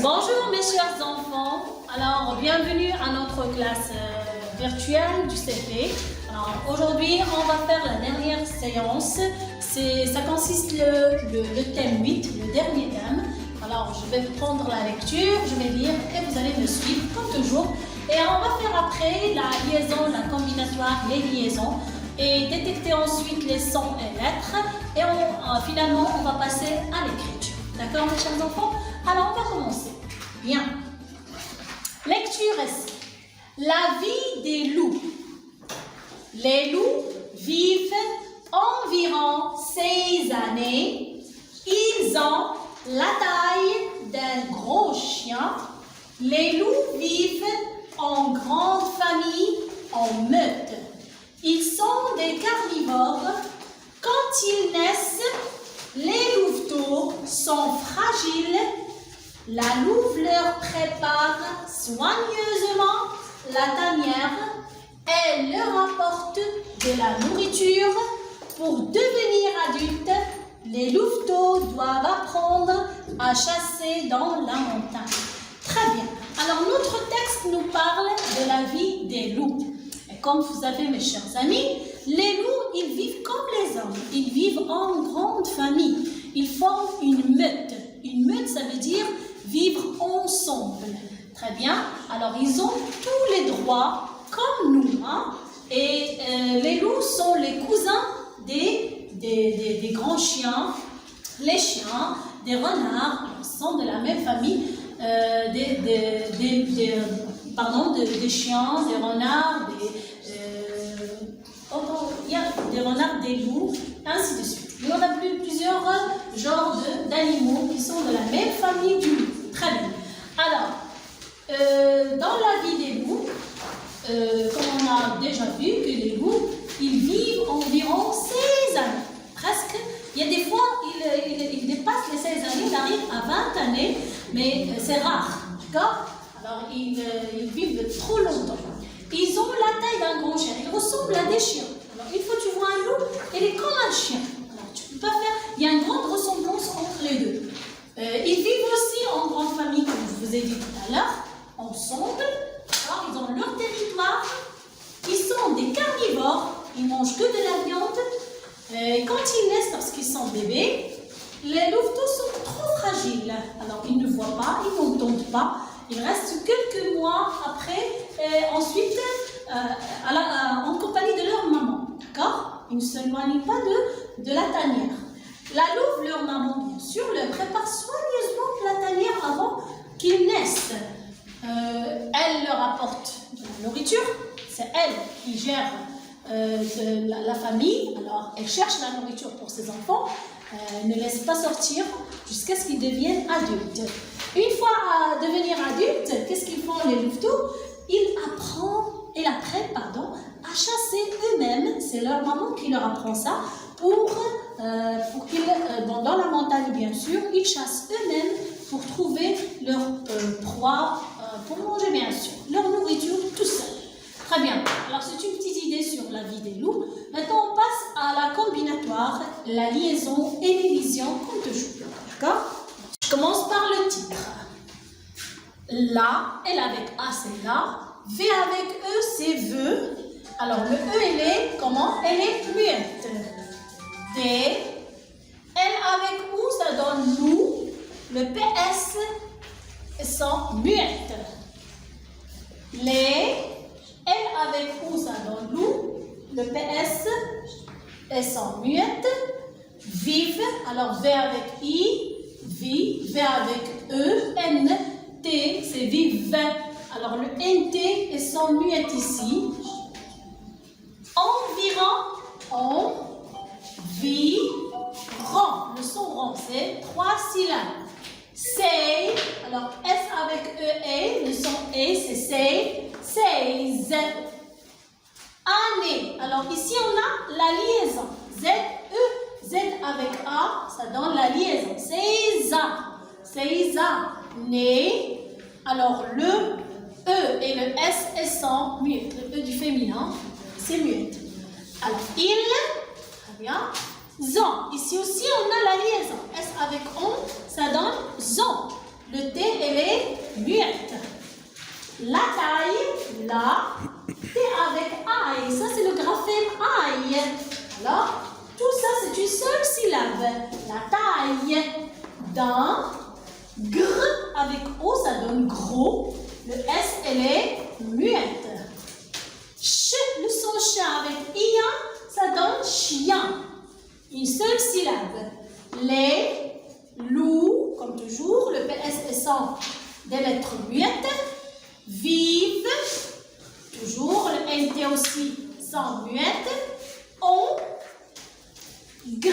Bonjour mes chers enfants, alors bienvenue à notre classe virtuelle du CP. Alors aujourd'hui on va faire la dernière séance, ça consiste le thème 8, le dernier thème. Alors je vais prendre la lecture, je vais lire et vous allez me suivre comme toujours. Et on va faire après la liaison, la combinatoire, les liaisons et détecter ensuite les sons et lettres et finalement on va passer à l'écriture. D'accord mes chers enfants? Alors on va commencer. Bien. Lecture ici. La vie des loups. Les loups vivent environ 6 années. Ils ont la taille d'un gros chien. Les loups vivent en grande famille, en meute. Ils sont des carnivores. Quand ils naissent, les louveteaux sont fragiles. La louve leur prépare soigneusement la tanière. Elle leur apporte de la nourriture. Pour devenir adultes, les louveteaux doivent apprendre à chasser dans la montagne. Très bien. Alors, notre texte nous parle de la vie des loups. Et comme vous savez, mes chers amis, les loups, ils vivent comme les hommes. Ils vivent en grande famille. Ils forment une meute. Une meute, ça veut dire vivre ensemble. Très bien. Alors, ils ont tous les droits comme nous. Hein? Et les loups sont les cousins des grands chiens, les chiens, des renards. Ils sont de la même famille. Des chiens, des renards, des renards, des loups, ainsi de suite. Il y en a plusieurs genres d'animaux qui sont de la même famille du loup. Très bien. Alors, dans la vie des loups, comme on a déjà vu que les loups, ils vivent environ 16 années. Presque. Il y a des fois, ils dépassent les 16 années, ils arrivent à 20 années, mais c'est rare. D'accord? Alors, ils vivent trop longtemps. Ils ont la taille d'un grand chien. Ils ressemblent à des chiens. Alors, une fois que tu vois un loup, il est comme un chien. Alors, tu peux pas faire... Il y a une grande ressemblance entre les deux. Ils vivent aussi en grande famille, comme je vous ai dit tout à l'heure, ensemble. Alors, ils ont leur territoire. Ils sont des carnivores. Ils mangent que de la viande. Quand ils naissent, lorsqu'ils sont bébés, les louveteaux sont trop fragiles. Alors, ils ne voient pas, ils n'entendent pas. Ils restent quelques mois après, ensuite, en compagnie de leur maman. D'accord? Ils ne s'éloignent pas de la tanière. La louve, leur maman, bien sûr, leur prépare soigneusement la tanière avant qu'ils naissent. Elle leur apporte de la nourriture. C'est elle qui gère la famille. Alors, elle cherche la nourriture pour ses enfants. Ne laisse pas sortir jusqu'à ce qu'ils deviennent adultes. Une fois à devenir adultes, qu'est-ce qu'ils font les louveteaux? Ils apprennent à chasser eux-mêmes. C'est leur maman qui leur apprend ça pour qu'ils, dans la montagne bien sûr, ils chassent eux-mêmes pour trouver leur proie, pour manger bien sûr, leur nourriture tout seul. Très bien. Alors c'est une petite idée sur la vie des loups. Maintenant on passe à la combinatoire, la liaison et l'élision comme toujours. D'accord? Je commence par le titre. La, L avec A c'est la, V avec E c'est ve. Alors le E elle est comment? Elle est muette. D, L avec OU ça donne loup. Le PS sont muettes. Les L avec OU ça donne loup. Le PS elles sont muettes. Vive, alors V avec I. V avec E, N, T, c'est vive. Alors le NT, ils sont muettes ici. Environ, environ. Le son rond, c'est 3 syllabes. Say, alors S avec E, le son E, c'est say, says. Année, alors ici on a la liaison. Z, E. Z avec A, ça donne la liaison. C'est né. Alors le E et le S, elles sont muettes. Le E du féminin, c'est muette. Alors il, très bien. Zon. Ici aussi, on a la liaison. S avec on, ça donne zon. le T, elle est muette. La taille, la, T avec aïe. Ça, c'est le graphème aïe. Alors, tout ça, c'est une seule syllabe. La taille d'un, gr avec O, ça donne gros. Le S, elle est muette. Ch, le son chien avec ia, ça donne chien. Une seule syllabe. Les, loups, comme toujours, le PS est sans des lettres muettes. Vive, toujours, le NT aussi sans muette. On, gr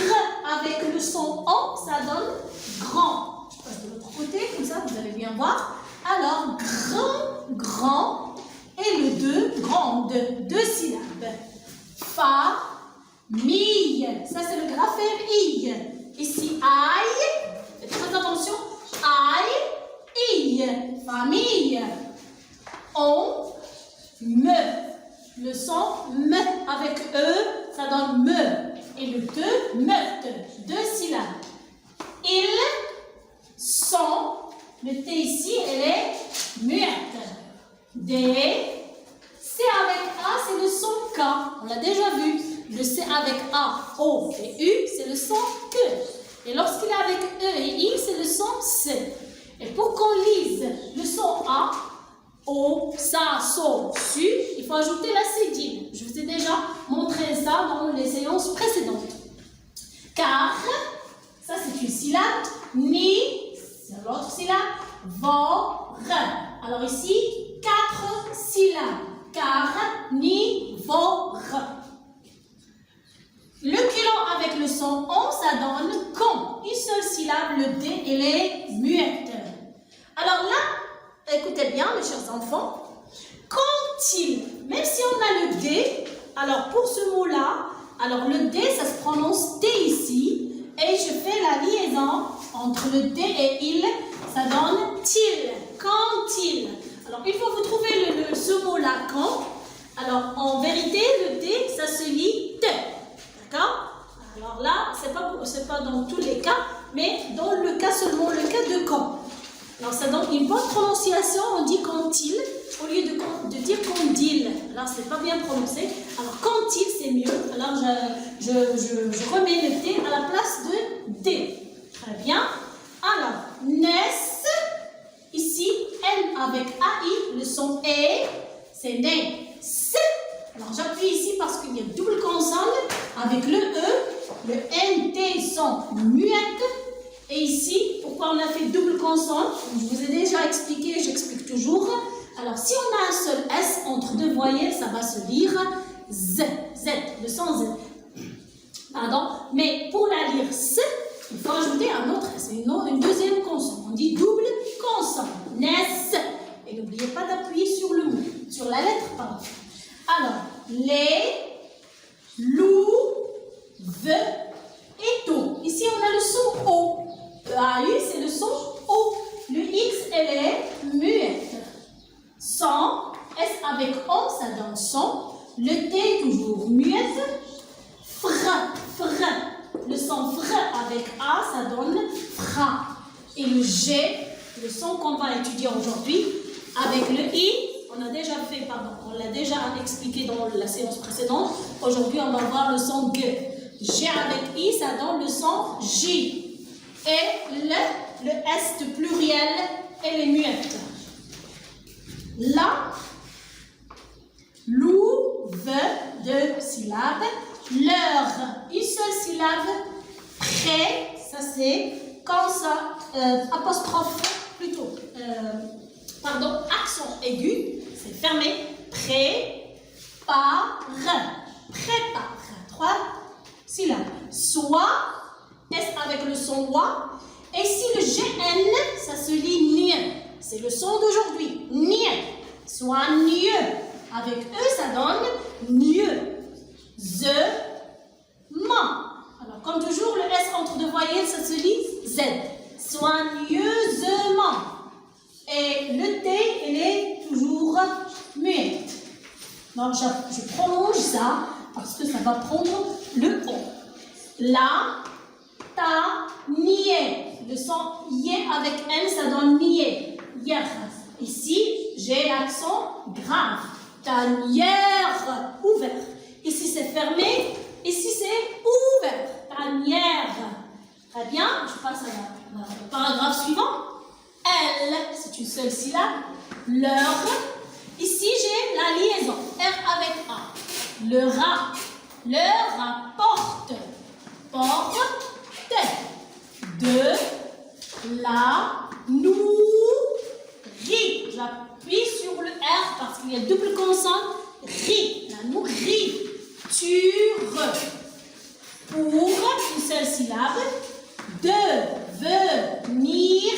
avec le son O, ça donne grand. Je passe de l'autre côté, comme ça vous allez bien voir. Alors, grand, grand, et le 2, grande, 2 syllabes. Fa, mille, ça c'est le graphème I. Ici, aïe, faites très attention, aïe, I, famille. On, me, le son me avec E, ça donne me. Et le 2, meute, 2 syllabes. Ils sont, le T ici, elle est muette. Des, C avec A, c'est le son K. On l'a déjà vu. Le C avec A, O et U, c'est le son Q. Et lorsqu'il est avec E et I, c'est le son C. Et pour qu'on lise le son A, O, Sa, So, Su, il faut ajouter la cédille. Je vous ai déjà montré ça dans les séances précédentes. Car, ça c'est une syllabe. Ni, c'est l'autre syllabe. Vor. Alors ici, 4 syllabes. Car, ni, vor. Le culot avec le son on, ça donne con. Une seule syllabe, le D, elle est muette. Alors là, écoutez bien, mes chers enfants. Quand il, même si on a le D, alors pour ce mot-là, alors le D, ça se prononce T ici. Et je fais la liaison entre le D et il, ça donne til. Quand il. Alors il faut vous trouver ce mot-là, quand. Alors en vérité, le D, ça se lit T. D'accord? Alors là, c'est pas dans tous les cas, mais dans le cas seulement, le cas de quand. Alors ça donne une bonne prononciation, on dit quand-il, au lieu de dire quand-il. Alors c'est pas bien prononcé. Alors quand-il, c'est mieux. Alors je remets le T à la place de D. Très bien. Alors, naissent, ici, N avec AI, le son E, c'est né. Alors j'appuie ici parce qu'il y a double consonne avec le E, le NT sont muettes. Et ici, pourquoi on a fait double consonne? Je vous ai déjà expliqué, j'explique toujours. Alors si on a un seul S entre deux voyelles, ça va se lire Z, Z, le son Z. Pardon, mais pour la lire S, il faut ajouter un autre S, une deuxième consonne. On dit double consonne, NES. Et n'oubliez pas d'appuyer sur le mot, sur la lettre, pardon. Alors, les, loups, ve et to. Ici, on a le son O. EAU, c'est le son O. Le X, elle est muette. Son, S avec O, ça donne son. Le T, toujours muette. Fr, fr. Le son fr avec A, ça donne fra. Et le G, le son qu'on va étudier aujourd'hui, avec le I, on a déjà fait, pardon, on l'a déjà expliqué dans la séance précédente. Aujourd'hui, on va voir le son G. G avec I, ça donne le son J. Et le S de pluriel, elle est muette. La, loup, ve, 2 syllabes. Leur, une seule syllabe. Près, ça c'est comme ça, apostrophe, plutôt, pardon, accent aigu, c'est fermé. Prépare, prépare, 3 syllabes. Soit, S avec le son wa. Et si le GN, ça se lit nie. C'est le son d'aujourd'hui. Nie. Soit nieux. Avec E, ça donne mieux. The, man. Alors, comme toujours, le S entre deux voyelles, ça se lit Z. Soigneusement. Et le T, elle est toujours muette. Donc, je prolonge ça parce que ça va prendre le O. La, ta, nier. le son yé avec N, ça donne nier. Hier. Ici, j'ai l'accent grave. Tanière, ouvert. Ici, c'est fermé. Ici, c'est ouvert. Tanière. Très bien. Je passe à la paragraphe suivant. Elle, c'est une seule syllabe. Leur. Ici, j'ai la liaison. R avec A. Le rat. Le rapporte. Porte. De la nourriture. J'appuie sur le R parce qu'il y a double consonne. Ri. La nourriture. Pour une seule syllabe. Devenir.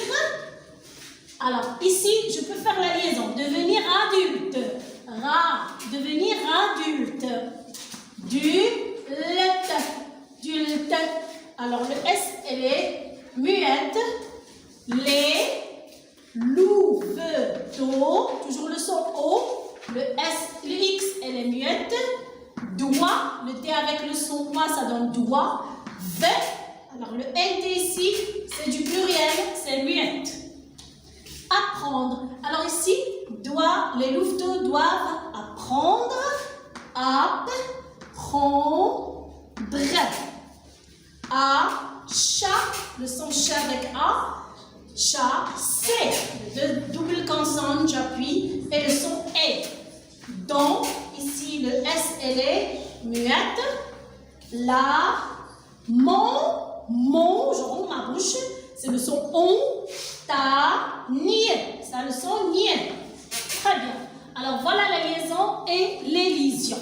Alors, ici, je peux faire la liaison. Devenir adulte. Devenir adulte. Dulte. Alors, le S, elle est muette. Les louveteaux. Toujours le son O. Le S, le X, elle est muette. Doigt. Le T avec le son moi, ça donne doigt. V. Alors, le NT ici, c'est du pluriel, c'est muette. Apprendre. Alors ici, les louveteaux doivent apprendre. Apprendre. Chat, le son chat avec A. Chat, C. Le double consonne, j'appuie. Et le son E. Donc, ici, le S, elle est muette. Je roule ma bouche. C'est le son on. Ça le son nier. Très bien. Alors voilà la liaison et l'élision.